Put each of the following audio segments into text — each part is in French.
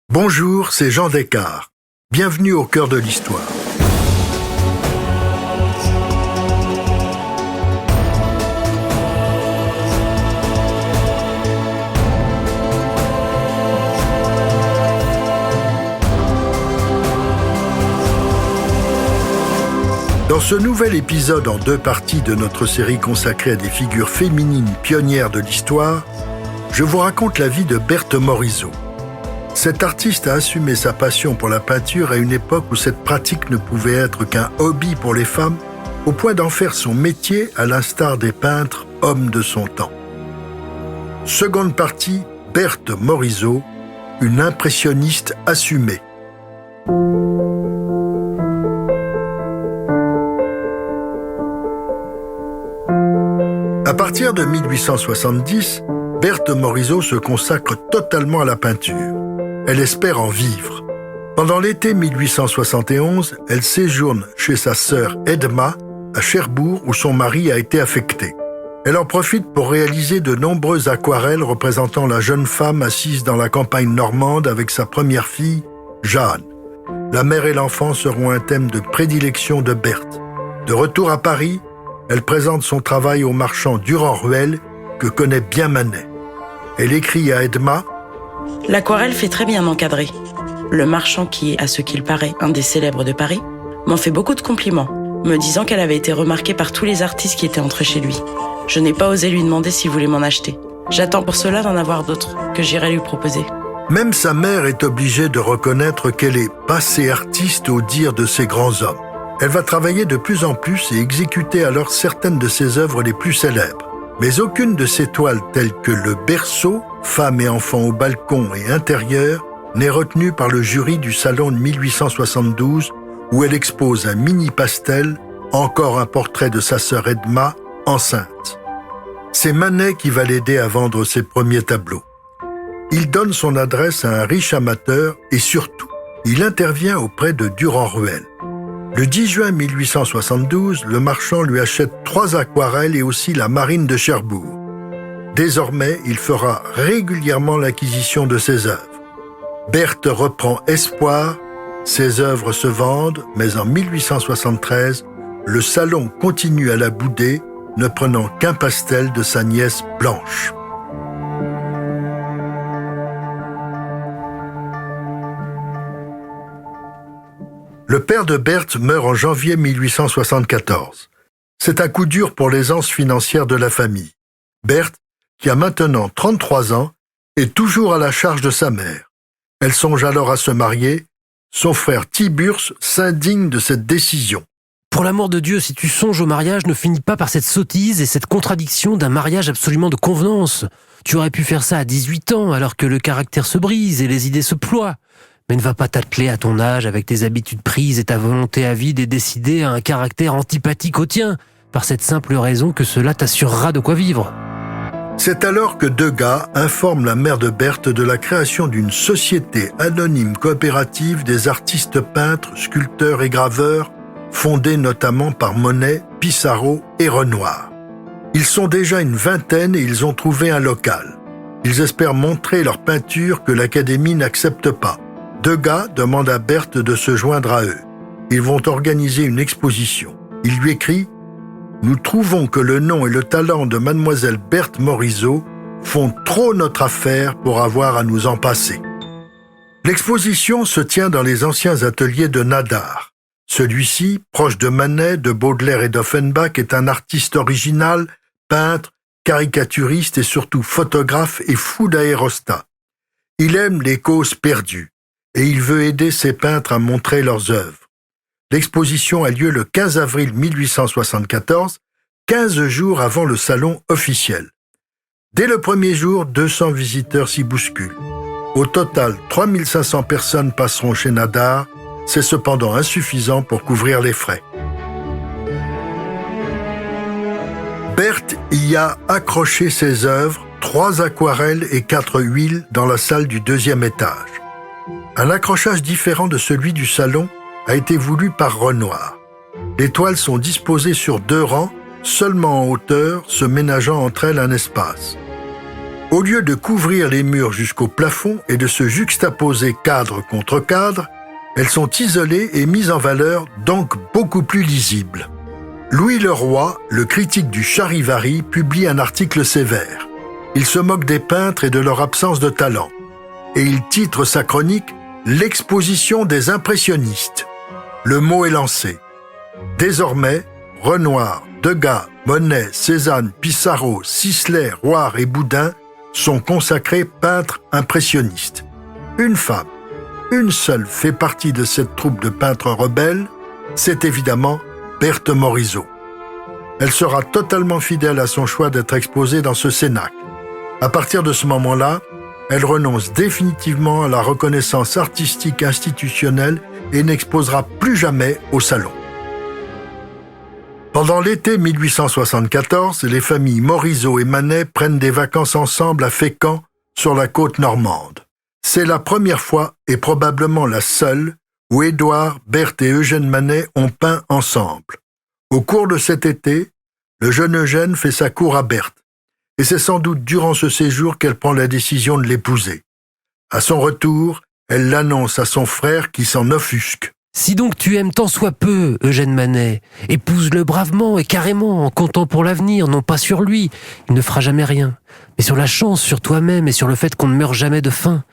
Bonjour, c'est Jean Descartes. Bienvenue au cœur de l'histoire. Dans ce nouvel épisode en deux parties de notre série consacrée à des figures féminines pionnières de l'histoire, je vous raconte la vie de Berthe Morisot. Cet artiste a assumé sa passion pour la peinture à une époque où cette pratique ne pouvait être qu'un hobby pour les femmes, au point d'en faire son métier à l'instar des peintres hommes de son temps. Seconde partie, Berthe Morisot, une impressionniste assumée. À partir de 1870, Berthe Morisot se consacre totalement à la peinture. Elle espère en vivre. Pendant l'été 1871, elle séjourne chez sa sœur Edma, à Cherbourg, où son mari a été affecté. Elle en profite pour réaliser de nombreuses aquarelles représentant la jeune femme assise dans la campagne normande avec sa première fille, Jeanne. La mère et l'enfant seront un thème de prédilection de Berthe. De retour à Paris, elle présente son travail au marchand Durand-Ruel, que connaît bien Manet. Elle écrit à Edma: « L'aquarelle fait très bien encadrer. Le marchand, qui est, à ce qu'il paraît, un des célèbres de Paris, m'en fait beaucoup de compliments, me disant qu'elle avait été remarquée par tous les artistes qui étaient entrés chez lui. Je n'ai pas osé lui demander s'il voulait m'en acheter. J'attends pour cela d'en avoir d'autres, que j'irai lui proposer. » Même sa mère est obligée de reconnaître qu'elle est passée artiste au dire de ces grands hommes. Elle va travailler de plus en plus et exécuter alors certaines de ses œuvres les plus célèbres. Mais aucune de ses toiles telles que le berceau, femmes et enfants au balcon et intérieur, n'est retenue par le jury du salon de 1872 où elle expose un mini pastel, encore un portrait de sa sœur Edma, enceinte. C'est Manet qui va l'aider à vendre ses premiers tableaux. Il donne son adresse à un riche amateur et surtout, il intervient auprès de Durand-Ruel. Le 10 juin 1872, le marchand lui achète 3 aquarelles et aussi la marine de Cherbourg. Désormais, il fera régulièrement l'acquisition de ses œuvres. Berthe reprend espoir, ses œuvres se vendent, mais en 1873, le salon continue à la bouder, ne prenant qu'un pastel de sa nièce Blanche. Le père de Berthe meurt en janvier 1874. C'est un coup dur pour l'aisance financière de la famille. Berthe, qui a maintenant 33 ans, est toujours à la charge de sa mère. Elle songe alors à se marier. Son frère Tiburce s'indigne de cette décision. Pour l'amour de Dieu, si tu songes au mariage, ne finis pas par cette sottise et cette contradiction d'un mariage absolument de convenance. Tu aurais pu faire ça à 18 ans, alors que le caractère se brise et les idées se ploient. Mais ne va pas t'atteler à ton âge avec tes habitudes prises et ta volonté avide et décidée à un caractère antipathique au tien, par cette simple raison que cela t'assurera de quoi vivre. C'est alors que Degas informe la mère de Berthe de la création d'une société anonyme coopérative des artistes peintres, sculpteurs et graveurs, fondée notamment par Monet, Pissarro et Renoir. Ils sont déjà une vingtaine et ils ont trouvé un local. Ils espèrent montrer leur peinture que l'Académie n'accepte pas. Degas demande à Berthe de se joindre à eux. Ils vont organiser une exposition. Il lui écrit: « Nous trouvons que le nom et le talent de mademoiselle Berthe Morisot font trop notre affaire pour avoir à nous en passer. » L'exposition se tient dans les anciens ateliers de Nadar. Celui-ci, proche de Manet, de Baudelaire et d'Offenbach, est un artiste original, peintre, caricaturiste et surtout photographe et fou d'aérostat. Il aime les causes perdues et il veut aider ses peintres à montrer leurs œuvres. L'exposition a lieu le 15 avril 1874, 15 jours avant le salon officiel. Dès le premier jour, 200 visiteurs s'y bousculent. Au total, 3500 personnes passeront chez Nadar. C'est cependant insuffisant pour couvrir les frais. Berthe y a accroché ses œuvres, 3 aquarelles et 4 huiles dans la salle du 2e étage. Un accrochage différent de celui du salon a été voulu par Renoir. Les toiles sont disposées sur 2 rangs, seulement en hauteur, se ménageant entre elles un espace. Au lieu de couvrir les murs jusqu'au plafond et de se juxtaposer cadre contre cadre, elles sont isolées et mises en valeur, donc beaucoup plus lisibles. Louis Leroy, le critique du Charivari, publie un article sévère. Il se moque des peintres et de leur absence de talent. Et il titre sa chronique « L'exposition des impressionnistes ». Le mot est lancé. Désormais, Renoir, Degas, Monet, Cézanne, Pissarro, Sisley, Roire et Boudin sont consacrés peintres impressionnistes. Une femme, une seule fait partie de cette troupe de peintres rebelles, c'est évidemment Berthe Morisot. Elle sera totalement fidèle à son choix d'être exposée dans ce cénacle. À partir de ce moment-là, elle renonce définitivement à la reconnaissance artistique institutionnelle et n'exposera plus jamais au salon. Pendant l'été 1874, les familles Morisot et Manet prennent des vacances ensemble à Fécamp, sur la côte normande. C'est la première fois, et probablement la seule, où Édouard, Berthe et Eugène Manet ont peint ensemble. Au cours de cet été, le jeune Eugène fait sa cour à Berthe, et c'est sans doute durant ce séjour qu'elle prend la décision de l'épouser. À son retour, elle l'annonce à son frère qui s'en offusque. Si donc tu aimes tant soit peu Eugène Manet, épouse-le bravement et carrément, en comptant pour l'avenir, non pas sur lui, il ne fera jamais rien, mais sur la chance, sur toi-même et sur le fait qu'on ne meurt jamais de faim.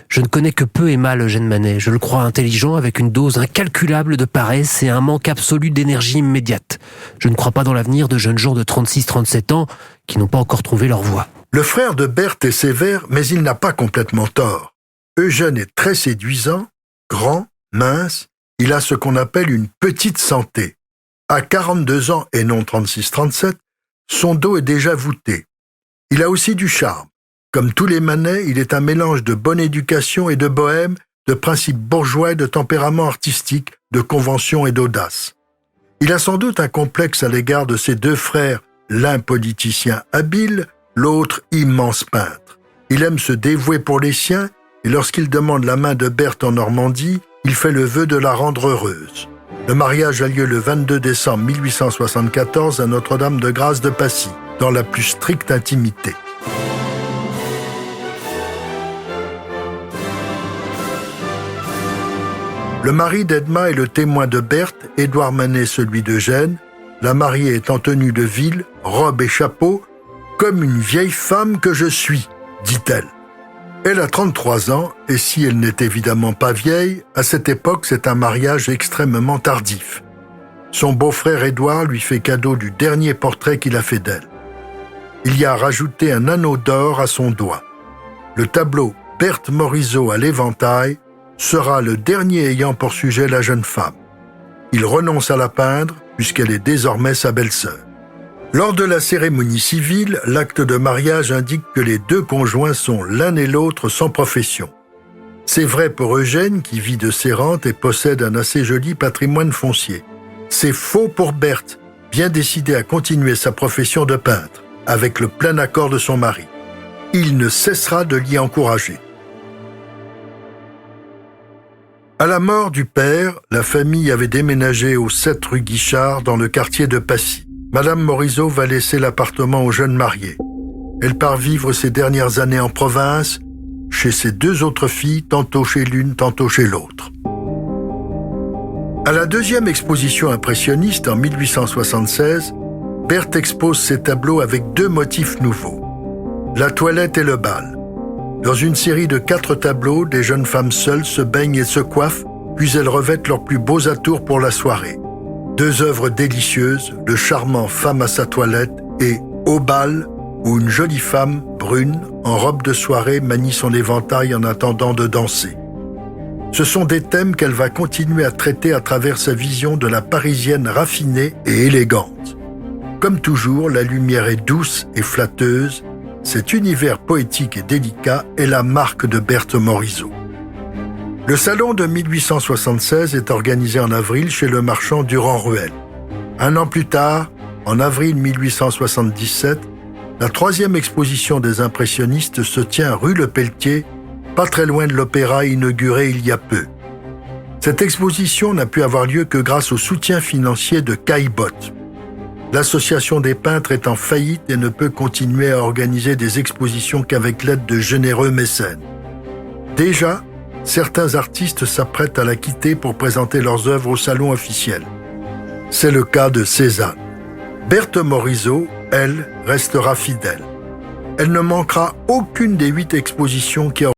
Je ne connais que peu et mal Eugène Manet, je le crois intelligent avec une dose incalculable de paresse et un manque absolu d'énergie immédiate. Je ne crois pas dans l'avenir de jeunes gens de 36-37 ans qui n'ont pas encore trouvé leur voie. Le frère de Berthe est sévère, mais il n'a pas complètement tort. Eugène est très séduisant, grand, mince. Il a ce qu'on appelle une petite santé. À 42 ans et non 36-37, son dos est déjà voûté. Il a aussi du charme. Comme tous les Manet, il est un mélange de bonne éducation et de bohème, de principes bourgeois et de tempérament artistique, de convention et d'audace. Il a sans doute un complexe à l'égard de ses deux frères, l'un politicien habile, l'autre immense peintre. Il aime se dévouer pour les siens, et lorsqu'il demande la main de Berthe en Normandie, il fait le vœu de la rendre heureuse. Le mariage a lieu le 22 décembre 1874 à Notre-Dame-de-Grâce de Passy, dans la plus stricte intimité. Le mari d'Edma est le témoin de Berthe, Édouard Manet celui d'Eugène. La mariée est en tenue de ville, robe et chapeau, « comme une vieille femme que je suis », dit-elle. Elle a 33 ans, et si elle n'est évidemment pas vieille, à cette époque c'est un mariage extrêmement tardif. Son beau-frère Édouard lui fait cadeau du dernier portrait qu'il a fait d'elle. Il y a rajouté un anneau d'or à son doigt. Le tableau Berthe Morisot à l'éventail sera le dernier ayant pour sujet la jeune femme. Il renonce à la peindre, puisqu'elle est désormais sa belle-sœur. Lors de la cérémonie civile, l'acte de mariage indique que les deux conjoints sont l'un et l'autre sans profession. C'est vrai pour Eugène qui vit de ses rentes et possède un assez joli patrimoine foncier. C'est faux pour Berthe, bien décidée à continuer sa profession de peintre, avec le plein accord de son mari. Il ne cessera de l'y encourager. À la mort du père, la famille avait déménagé au 7 rue Guichard dans le quartier de Passy. Madame Morisot va laisser l'appartement aux jeunes mariés. Elle part vivre ses dernières années en province, chez ses deux autres filles, tantôt chez l'une, tantôt chez l'autre. À la deuxième exposition impressionniste en 1876, Berthe expose ses tableaux avec deux motifs nouveaux, la toilette et le bal. Dans une série de 4 tableaux, des jeunes femmes seules se baignent et se coiffent, puis elles revêtent leurs plus beaux atours pour la soirée. 2 œuvres délicieuses, le charmant Femme à sa toilette et Au bal, où une jolie femme, brune, en robe de soirée, manie son éventail en attendant de danser. Ce sont des thèmes qu'elle va continuer à traiter à travers sa vision de la Parisienne raffinée et élégante. Comme toujours, la lumière est douce et flatteuse. Cet univers poétique et délicat est la marque de Berthe Morisot. Le salon de 1876 est organisé en avril chez le marchand Durand-Ruel. 1 an plus tard, en avril 1877, la 3e exposition des impressionnistes se tient rue Le Pelletier, pas très loin de l'opéra inauguré il y a peu. Cette exposition n'a pu avoir lieu que grâce au soutien financier de Caillebotte. L'association des peintres est en faillite et ne peut continuer à organiser des expositions qu'avec l'aide de généreux mécènes. Déjà, certains artistes s'apprêtent à la quitter pour présenter leurs œuvres au salon officiel. C'est le cas de Cézanne. Berthe Morisot, elle, restera fidèle. Elle ne manquera aucune des 8 expositions qui auront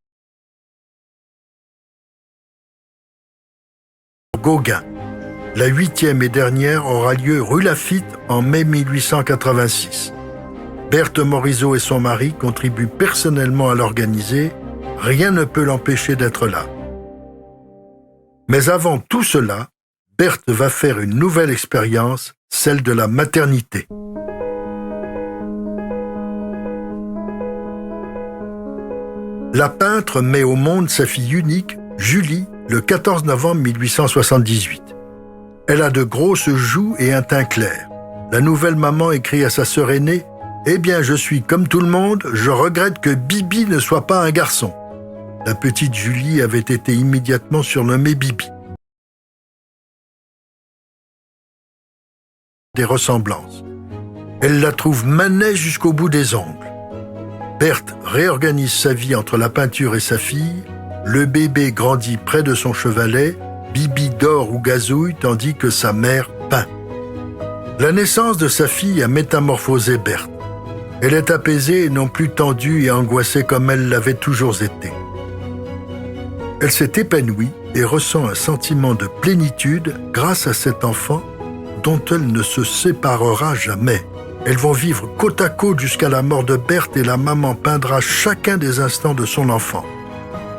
Gauguin. La 8e et dernière aura lieu rue Laffitte en mai 1886. Berthe Morisot et son mari contribuent personnellement à l'organiser. Rien ne peut l'empêcher d'être là. Mais avant tout cela, Berthe va faire une nouvelle expérience, celle de la maternité. La peintre met au monde sa fille unique, Julie, le 14 novembre 1878. Elle a de grosses joues et un teint clair. La nouvelle maman écrit à sa sœur aînée « Eh bien, je suis comme tout le monde, je regrette que Bibi ne soit pas un garçon. » La petite Julie avait été immédiatement surnommée Bibi. Des ressemblances. Elle la trouve manette jusqu'au bout des ongles. Berthe réorganise sa vie entre la peinture et sa fille. Le bébé grandit près de son chevalet. Bibi dort ou gazouille tandis que sa mère peint. La naissance de sa fille a métamorphosé Berthe. Elle est apaisée et non plus tendue et angoissée comme elle l'avait toujours été. Elle s'est épanouie et ressent un sentiment de plénitude grâce à cet enfant dont elle ne se séparera jamais. Elles vont vivre côte à côte jusqu'à la mort de Berthe et la maman peindra chacun des instants de son enfant.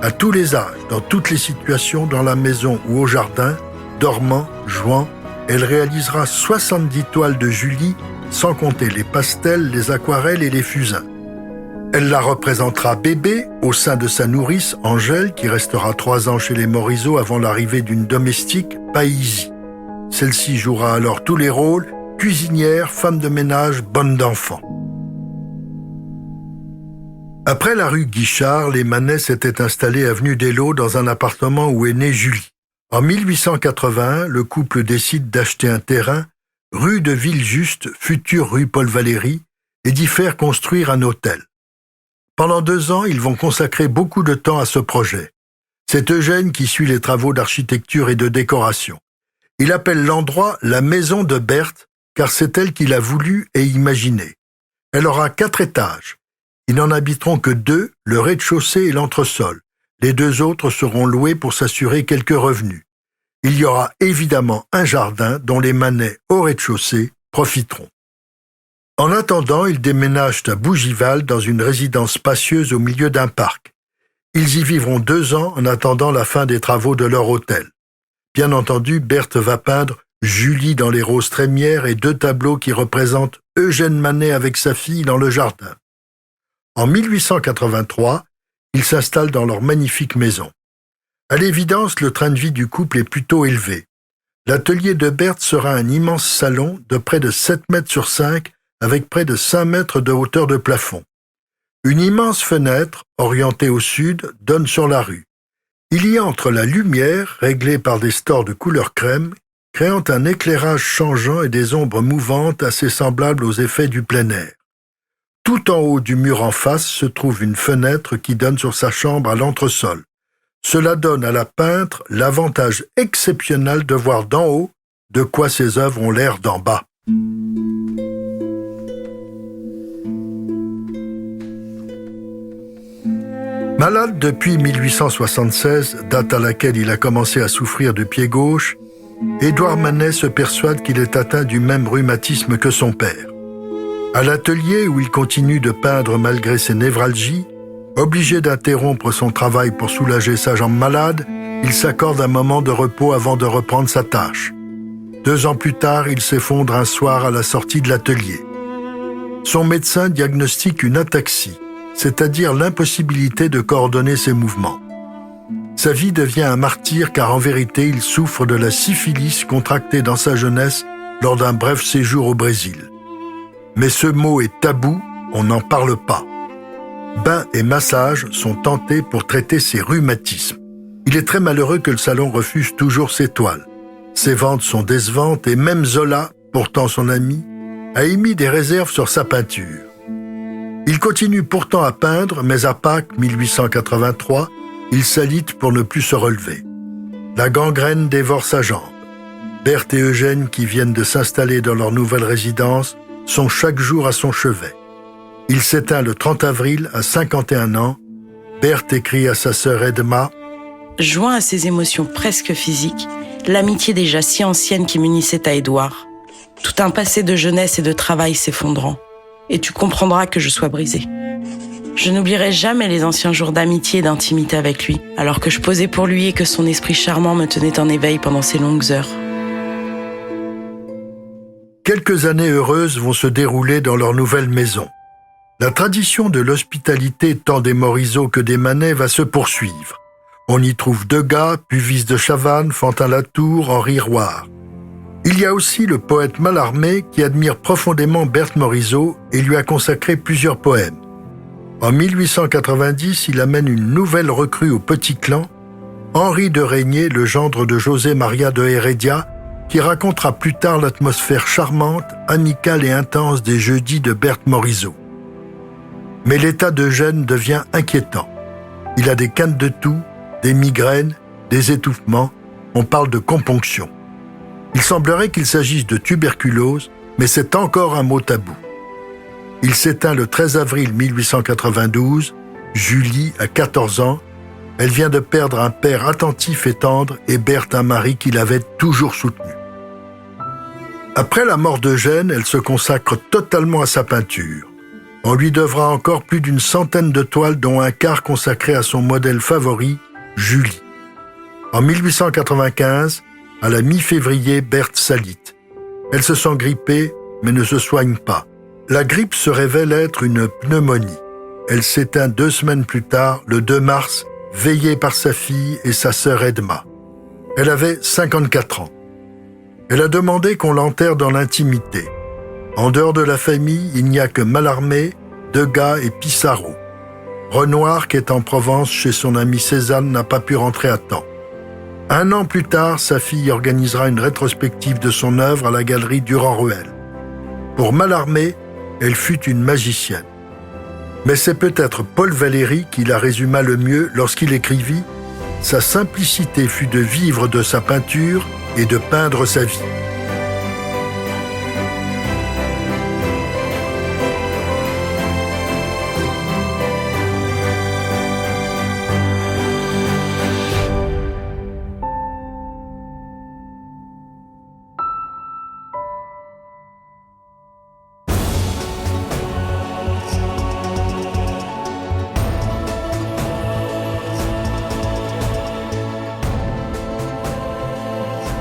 À tous les âges, dans toutes les situations, dans la maison ou au jardin, dormant, jouant, elle réalisera 70 toiles de Julie, sans compter les pastels, les aquarelles et les fusains. Elle la représentera bébé au sein de sa nourrice, Angèle, qui restera 3 ans chez les Morisot avant l'arrivée d'une domestique, Païsie. Celle-ci jouera alors tous les rôles, cuisinière, femme de ménage, bonne d'enfant. Après la rue Guichard, les Manet s'étaient installés avenue d'Eylau dans un appartement où est née Julie. En 1881, le couple décide d'acheter un terrain, rue de Villejuste, future rue Paul-Valéry, et d'y faire construire un hôtel. Pendant 2 ans, ils vont consacrer beaucoup de temps à ce projet. C'est Eugène qui suit les travaux d'architecture et de décoration. Il appelle l'endroit la maison de Berthe, car c'est elle qui l'a voulu et imaginé. Elle aura 4 étages. Ils n'en habiteront que 2, le rez-de-chaussée et l'entresol. Les 2 autres seront loués pour s'assurer quelques revenus. Il y aura évidemment un jardin dont les Manet au rez-de-chaussée profiteront. En attendant, ils déménagent à Bougival dans une résidence spacieuse au milieu d'un parc. Ils y vivront 2 ans en attendant la fin des travaux de leur hôtel. Bien entendu, Berthe va peindre Julie dans les roses trémières et 2 tableaux qui représentent Eugène Manet avec sa fille dans le jardin. En 1883, ils s'installent dans leur magnifique maison. À l'évidence, le train de vie du couple est plutôt élevé. L'atelier de Berthe sera un immense salon de près de 7 mètres sur 5 avec près de 5 mètres de hauteur de plafond. Une immense fenêtre, orientée au sud, donne sur la rue. Il y entre la lumière, réglée par des stores de couleur crème, créant un éclairage changeant et des ombres mouvantes assez semblables aux effets du plein air. Tout en haut du mur en face se trouve une fenêtre qui donne sur sa chambre à l'entresol. Cela donne à la peintre l'avantage exceptionnel de voir d'en haut de quoi ses œuvres ont l'air d'en bas. Malade depuis 1876, date à laquelle il a commencé à souffrir du pied gauche, Édouard Manet se persuade qu'il est atteint du même rhumatisme que son père. À l'atelier où il continue de peindre malgré ses névralgies, obligé d'interrompre son travail pour soulager sa jambe malade, il s'accorde un moment de repos avant de reprendre sa tâche. 2 ans plus tard, il s'effondre un soir à la sortie de l'atelier. Son médecin diagnostique une ataxie, c'est-à-dire l'impossibilité de coordonner ses mouvements. Sa vie devient un martyr car en vérité, il souffre de la syphilis contractée dans sa jeunesse lors d'un bref séjour au Brésil. Mais ce mot est tabou, on n'en parle pas. Bains et massages sont tentés pour traiter ses rhumatismes. Il est très malheureux que le salon refuse toujours ses toiles. Ses ventes sont décevantes et même Zola, pourtant son ami, a émis des réserves sur sa peinture. Il continue pourtant à peindre, mais à Pâques 1883, il s'alite pour ne plus se relever. La gangrène dévore sa jambe. Berthe et Eugène, qui viennent de s'installer dans leur nouvelle résidence, sont chaque jour à son chevet. Il s'éteint le 30 avril à 51 ans. Berthe écrit à sa sœur Edma « Joint à ses émotions presque physiques, l'amitié déjà si ancienne qui m'unissait à Édouard. Tout un passé de jeunesse et de travail s'effondrant. Et tu comprendras que je sois brisée. Je n'oublierai jamais les anciens jours d'amitié et d'intimité avec lui, alors que je posais pour lui et que son esprit charmant me tenait en éveil pendant ces longues heures. » Quelques années heureuses vont se dérouler dans leur nouvelle maison. La tradition de l'hospitalité tant des Morisot que des Manet va se poursuivre. On y trouve Degas, Puvis de Chavannes, Fantin-Latour, Henri Roire. Il y a aussi le poète Mallarmé qui admire profondément Berthe Morisot et lui a consacré plusieurs poèmes. En 1890, il amène une nouvelle recrue au petit clan, Henri de Régnier, le gendre de José Maria de Heredia, qui racontera plus tard l'atmosphère charmante, amicale et intense des jeudis de Berthe Morisot. Mais l'état d'Eugène devient inquiétant. Il a des quintes de toux, des migraines, des étouffements, on parle de componction. Il semblerait qu'il s'agisse de tuberculose, mais c'est encore un mot tabou. Il s'éteint le 13 avril 1892, Julie a 14 ans, elle vient de perdre un père attentif et tendre et Berthe un mari qui l'avait toujours soutenu. Après la mort d'Eugène, elle se consacre totalement à sa peinture. On lui devra encore plus d'une centaine de toiles dont un quart consacré à son modèle favori, Julie. En 1895, à la mi-février, Berthe s'alite. Elle se sent grippée, mais ne se soigne pas. La grippe se révèle être une pneumonie. Elle s'éteint 2 semaines plus tard, le 2 mars, veillée par sa fille et sa sœur Edma. Elle avait 54 ans. Elle a demandé qu'on l'enterre dans l'intimité. En dehors de la famille, il n'y a que Mallarmé, Degas et Pissarro. Renoir, qui est en Provence chez son amie Cézanne, n'a pas pu rentrer à temps. 1 an plus tard, sa fille organisera une rétrospective de son œuvre à la galerie Durand-Ruel. Pour Mallarmé, elle fut une magicienne. Mais c'est peut-être Paul Valéry qui la résuma le mieux lorsqu'il écrivit « Sa simplicité fut de vivre de sa peinture et de peindre sa vie ».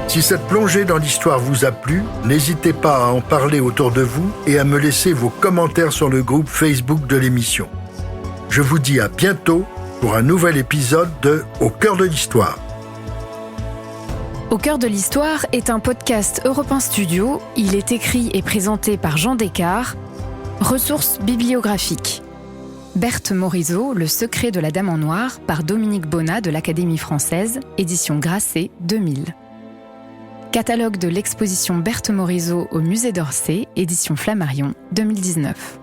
Si cette plongée dans l'histoire vous a plu, n'hésitez pas à en parler autour de vous et à me laisser vos commentaires sur le groupe Facebook de l'émission. Je vous dis à bientôt pour un nouvel épisode de Au cœur de l'histoire. Au cœur de l'histoire est un podcast Europe 1 Studio. Il est écrit et présenté par Jean Descartes. Ressources bibliographiques. Berthe Morisot, Le secret de la Dame en Noir, par Dominique Bonnat de l'Académie française, édition Grasset, 2000. Catalogue de l'exposition Berthe Morisot au Musée d'Orsay, édition Flammarion, 2019.